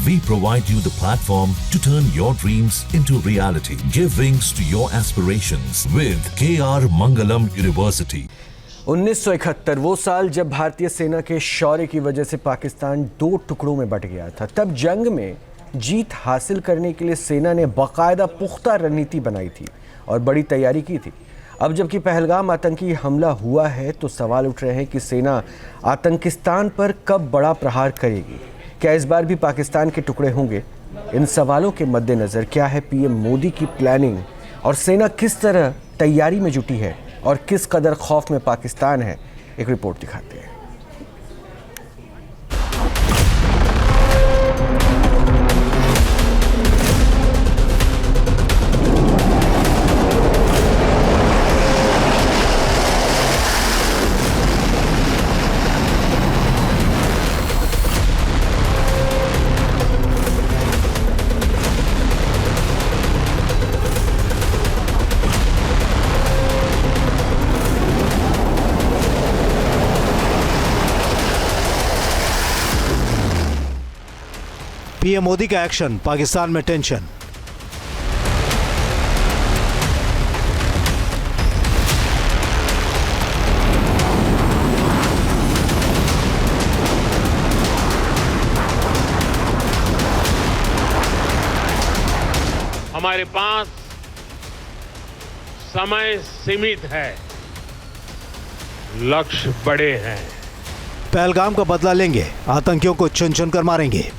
We provide you the platform to turn your dreams into reality. Give wings to your aspirations with KR Mangalam University. 1971 वो साल जब भारतीय सेना के शौर्य की वजह से पाकिस्तान 2 टुकड़ों में बंट गया था। तब जंग में जीत हासिल करने के लिए सेना ने बाकायदा पुख्ता रणनीति बनाई थी और बड़ी तैयारी की थी। अब जबकि पहलगाम आतंकी हमला हुआ है तो सवाल उठ रहे हैं कि सेना आतंकिस्तान पर कब बड़ा प्रहार करेगी। क्या इस बार भी पाकिस्तान के टुकड़े होंगे? इन सवालों के मद्देनज़र क्या है पीएम मोदी की प्लानिंग और सेना किस तरह तैयारी में जुटी है और किस कदर खौफ में पाकिस्तान है, एक रिपोर्ट दिखाते हैं। पीएम मोदी का एक्शन, पाकिस्तान में टेंशन। हमारे पास समय सीमित है, लक्ष्य बड़े हैं। पहलगाम का बदला लेंगे, आतंकियों को चुन चुन कर मारेंगे।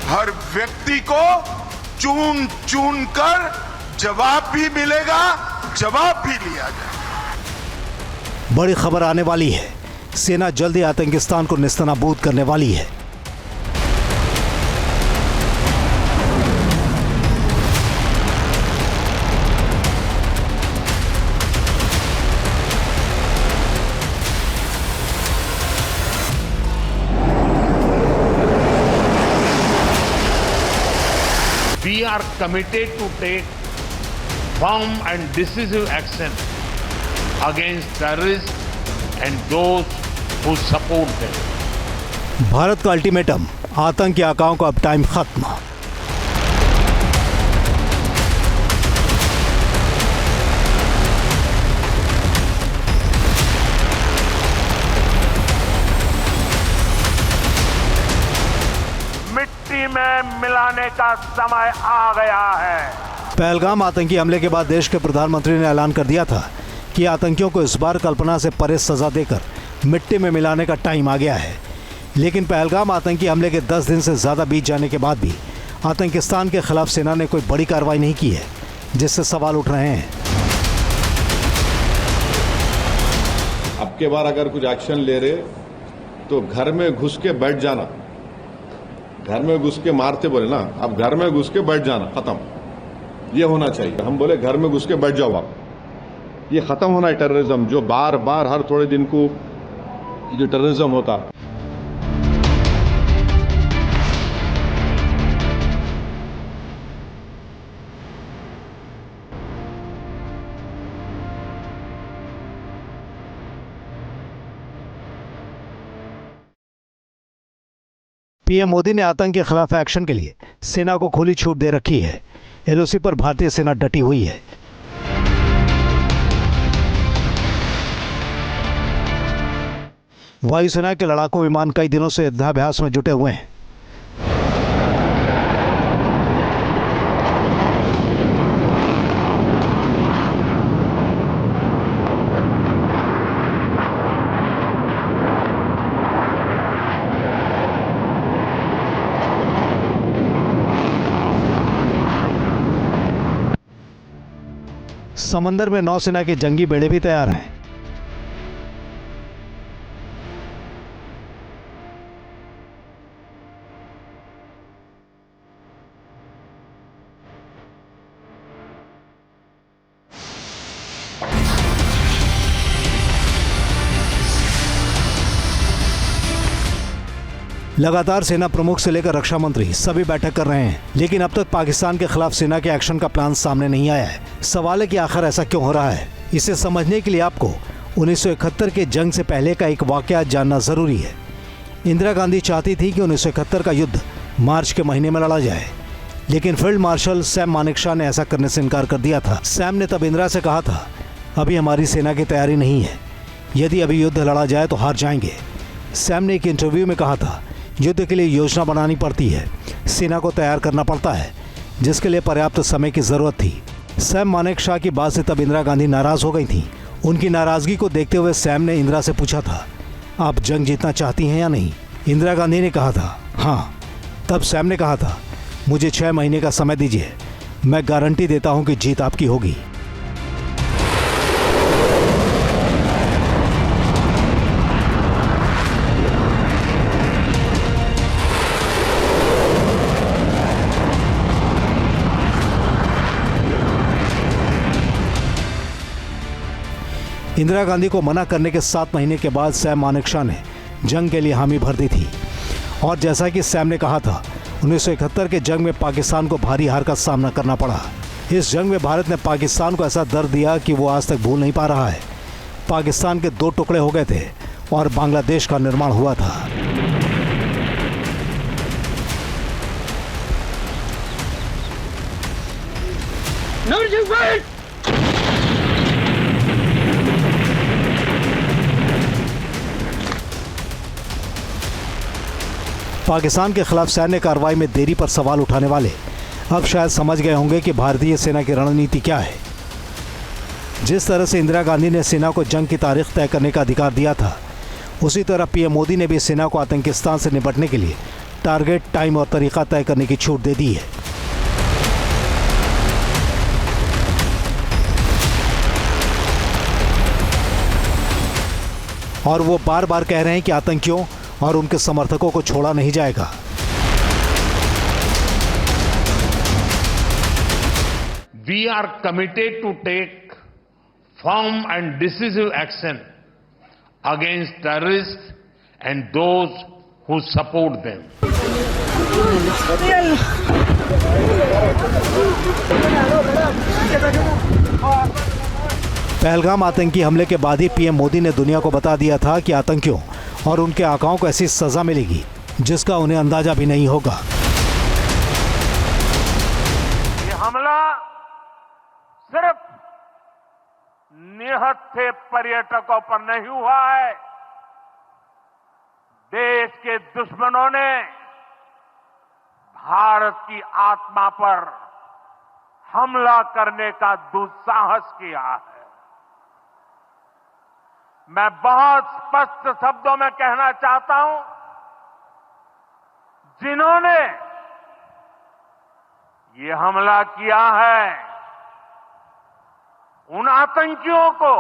हर व्यक्ति को चुन चुन कर जवाब भी मिलेगा, जवाब भी लिया जाएगा। बड़ी खबर आने वाली है, सेना जल्द ही आतंकिस्तान को नेस्तनाबूद करने वाली है। We are committed to take firm and decisive action against terrorists and those who support them. Bharat का अल्टीमेटम, आतंकी आकाओं का अब टाइम खत्म। मिट्टी में मिलाने का समय आ गया है। पहलगाम आतंकी हमले के बाद देश के प्रधानमंत्री ने ऐलान कर दिया था कि आतंकियों को इस बार कल्पना से परे सजा देकर मिट्टी में मिलाने का टाइम आ गया है। लेकिन पहलगाम आतंकी हमले के 10 दिन से ज़्यादा बीत जाने के बाद भी आतंकिस्तान के खिलाफ सेना ने कोई बड़ी कार्रवाई नहीं की है, जिससे सवाल उठ रहे हैं। अब के बार अगर कुछ एक्शन ले रहे तो घर में घुस के बैठ जाना, घर में घुस के मारते बोले ना, अब घर में घुस के बैठ जाना, खत्म। ये होना चाहिए। हम बोले घर में घुस के बैठ जाओ आप। ये खत्म होना है टेररिज्म, जो बार बार हर थोड़े दिन को जो टेररिज्म होता। पीएम मोदी ने आतंक के खिलाफ एक्शन के लिए सेना को खुली छूट दे रखी है। एलओसी पर भारतीय सेना डटी हुई है। वायुसेना के लड़ाकू विमान कई दिनों से युद्धाभ्यास में जुटे हुए हैं। समंदर में नौसेना के जंगी बेड़े भी तैयार हैं। लगातार सेना प्रमुख से लेकर रक्षा मंत्री सभी बैठक कर रहे हैं, लेकिन अब तक पाकिस्तान के खिलाफ सेना के एक्शन का प्लान सामने नहीं आया है। सवाल है कि आखिर ऐसा क्यों हो रहा है। इसे समझने के लिए आपको 1971 के जंग से पहले का एक वाकया जानना जरूरी है। इंदिरा गांधी चाहती थी कि 1971 का युद्ध मार्च के महीने में लड़ा जाए, लेकिन फील्ड मार्शल सैम मानेकशॉ ने ऐसा करने से इनकार कर दिया था। सैम ने तब इंदिरा से कहा था, अभी हमारी सेना की तैयारी नहीं है, यदि अभी युद्ध लड़ा जाए तो हार जाएंगे। सैम ने एक इंटरव्यू में कहा था, युद्ध के लिए योजना बनानी पड़ती है, सेना को तैयार करना पड़ता है, जिसके लिए पर्याप्त समय की जरूरत थी। सैम मानेकशॉ की बात से तब इंदिरा गांधी नाराज हो गई थी। उनकी नाराजगी को देखते हुए सैम ने इंदिरा से पूछा था, आप जंग जीतना चाहती हैं या नहीं? इंदिरा गांधी ने कहा था हाँ। तब सैम ने कहा था, मुझे 6 महीने का समय दीजिए, मैं गारंटी देता हूं कि जीत आपकी होगी। इंदिरा गांधी को मना करने के 7 महीने के बाद सैम मानेकशॉ ने जंग के लिए हामी भर दी थी। और जैसा कि सैम ने कहा था, 1971 के जंग में पाकिस्तान को भारी हार का सामना करना पड़ा। इस जंग में भारत ने पाकिस्तान को ऐसा दर्द दिया कि वो आज तक भूल नहीं पा रहा है। पाकिस्तान के 2 टुकड़े हो गए थे और बांग्लादेश का निर्माण हुआ था। पाकिस्तान के खिलाफ सैन्य कार्रवाई में देरी पर सवाल उठाने वाले अब शायद समझ गए होंगे कि भारतीय सेना की रणनीति क्या है। जिस तरह से इंदिरा गांधी ने सेना को जंग की तारीख तय करने का अधिकार दिया था, उसी तरह पीएम मोदी ने भी सेना को आतंकिस्तान से निपटने के लिए टारगेट, टाइम और तरीका तय करने की छूट दे दी है। और वो बार बार कह रहे हैं कि आतंकियों और उनके समर्थकों को छोड़ा नहीं जाएगा। We are committed to take firm and decisive action against terrorists and those who support them. Pahalgam आतंकी हमले के बाद ही पीएम मोदी ने दुनिया को बता दिया था कि आतंकियों और उनके आकाओं को ऐसी सजा मिलेगी जिसका उन्हें अंदाजा भी नहीं होगा। ये हमला सिर्फ निहत्थे पर्यटकों पर नहीं हुआ है, देश के दुश्मनों ने भारत की आत्मा पर हमला करने का दुस्साहस किया है। मैं बहुत स्पष्ट शब्दों में कहना चाहता हूं, जिन्होंने ये हमला किया है, उन आतंकियों को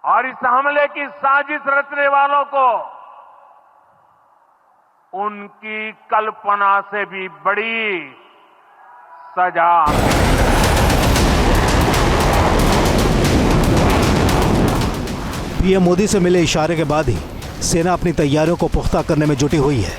और इस हमले की साजिश रचने वालों को उनकी कल्पना से भी बड़ी सजा। पीएम मोदी से मिले इशारे के बाद ही सेना अपनी तैयारियों को पुख्ता करने में जुटी हुई है।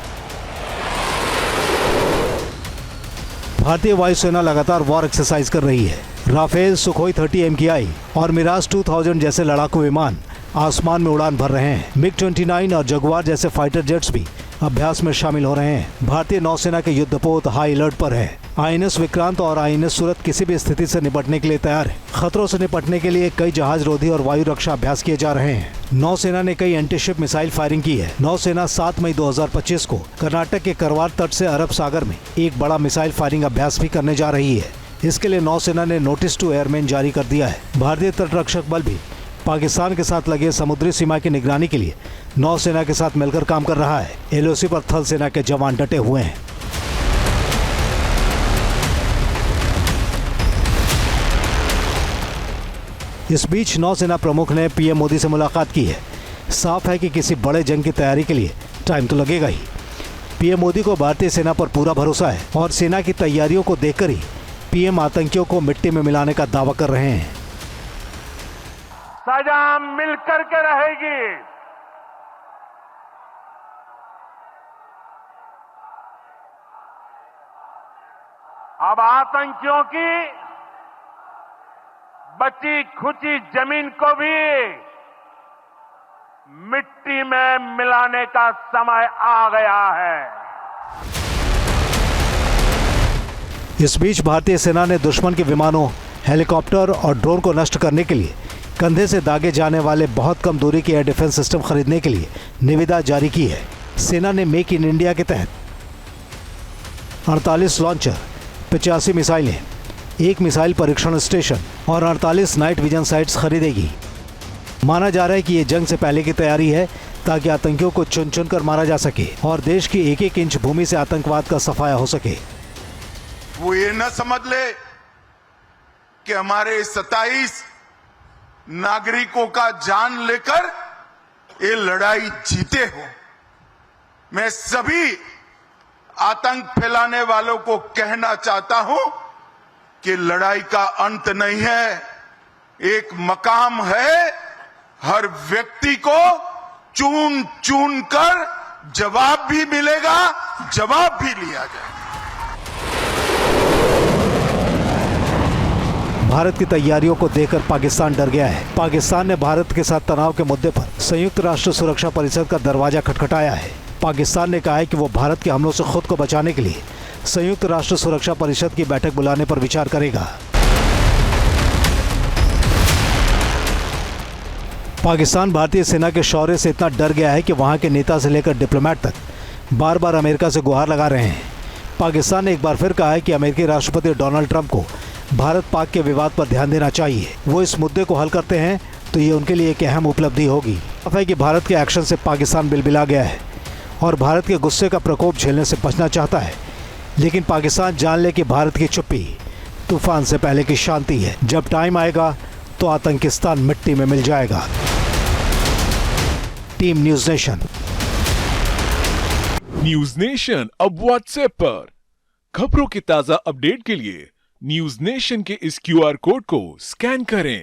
भारतीय वायुसेना लगातार वॉर एक्सरसाइज कर रही है। राफेल, सुखोई 30 MKI और मिराज 2000 जैसे लड़ाकू विमान आसमान में उड़ान भर रहे हैं। MiG-29 और जगुआर जैसे फाइटर जेट्स भी अभ्यास में शामिल हो रहे हैं। भारतीय नौसेना के युद्धपोत हाई अलर्ट पर है। INS विक्रांत और INS सूरत किसी भी स्थिति से निपटने के लिए तैयार है। खतरों से निपटने के लिए कई जहाज रोधी और वायु रक्षा अभ्यास किए जा रहे हैं। नौसेना ने कई एंटीशिप मिसाइल फायरिंग की है। नौसेना 7 मई 2025 को कर्नाटक के करवार तट से अरब सागर में एक बड़ा मिसाइल फायरिंग अभ्यास भी करने जा रही है। इसके लिए नौसेना ने नोटिस टू एयरमैन जारी कर दिया है। भारतीय तटरक्षक बल भी पाकिस्तान के साथ लगे समुद्री सीमा की निगरानी के लिए नौसेना के साथ मिलकर काम कर रहा है। LOC पर थल सेना के जवान डटे हुए हैं। इस बीच नौसेना प्रमुख ने पीएम मोदी से मुलाकात की है। साफ है कि किसी बड़े जंग की तैयारी के लिए टाइम तो लगेगा ही। पीएम मोदी को भारतीय सेना पर पूरा भरोसा है और सेना की तैयारियों को देखकर ही पीएम आतंकियों को मिट्टी में मिलाने का दावा कर रहे हैं। सजा मिलकर के रहेगी। अब आतंकियों की बची खुची जमीन को भी मिट्टी में मिलाने का समय आ गया है। इस बीच भारतीय सेना ने दुश्मन के विमानों, हेलीकॉप्टर और ड्रोन को नष्ट करने के लिए कंधे से दागे जाने वाले बहुत कम दूरी के एयर डिफेंस सिस्टम खरीदने के लिए निविदा जारी की है। सेना ने मेक इन इंडिया के तहत 48 लॉन्चर, 85 मिसाइलें, 1 मिसाइल परीक्षण स्टेशन और 48 नाइट विजन साइट्स खरीदेगी। माना जा रहा है कि ये जंग से पहले की तैयारी है ताकि आतंकियों को चुन चुन कर मारा जा सके और देश की एक एक इंच भूमि से आतंकवाद का सफाया हो सके। वो ये न समझ ले कि हमारे 27 नागरिकों का जान लेकर ये लड़ाई जीते हो। मैं सभी आतंक फैलाने वालों को कहना चाहता हूं कि लड़ाई का अंत नहीं है, एक मकाम है। हर व्यक्ति को चुन चुन कर जवाब भी मिलेगा, जवाब भी लिया जाएगा। भारत की तैयारियों को देखकर पाकिस्तान डर गया है। पाकिस्तान ने भारत के साथ तनाव के मुद्दे पर संयुक्त राष्ट्र सुरक्षा परिषद का दरवाजा खटखटाया है। पाकिस्तान ने कहा है कि वो भारत के हमलों से खुद को बचाने के लिए संयुक्त राष्ट्र सुरक्षा परिषद की बैठक बुलाने पर विचार करेगा। पाकिस्तान भारतीय सेना के शौर्य से इतना डर गया है कि वहां के नेता से लेकर डिप्लोमेट तक बार बार अमेरिका से गुहार लगा रहे हैं। पाकिस्तान ने एक बार फिर कहा है कि अमेरिकी राष्ट्रपति डोनाल्ड ट्रंप को भारत पाक के विवाद पर ध्यान देना चाहिए। वो इस मुद्दे को हल करते हैं तो ये उनके लिए एक अहम उपलब्धि होगी। साफ है कि भारत के एक्शन से पाकिस्तान बिलबिला गया है और भारत के गुस्से का प्रकोप झेलने से बचना चाहता है। लेकिन पाकिस्तान जान ले कि भारत की चुप्पी तूफान से पहले की शांति है। जब टाइम आएगा तो आतंकिस्तान मिट्टी में मिल जाएगा। Team news nation. News nation अब व्हाट्सएप पर खबरों की ताजा अपडेट के लिए न्यूज़ नेशन के इस QR कोड को स्कैन करें।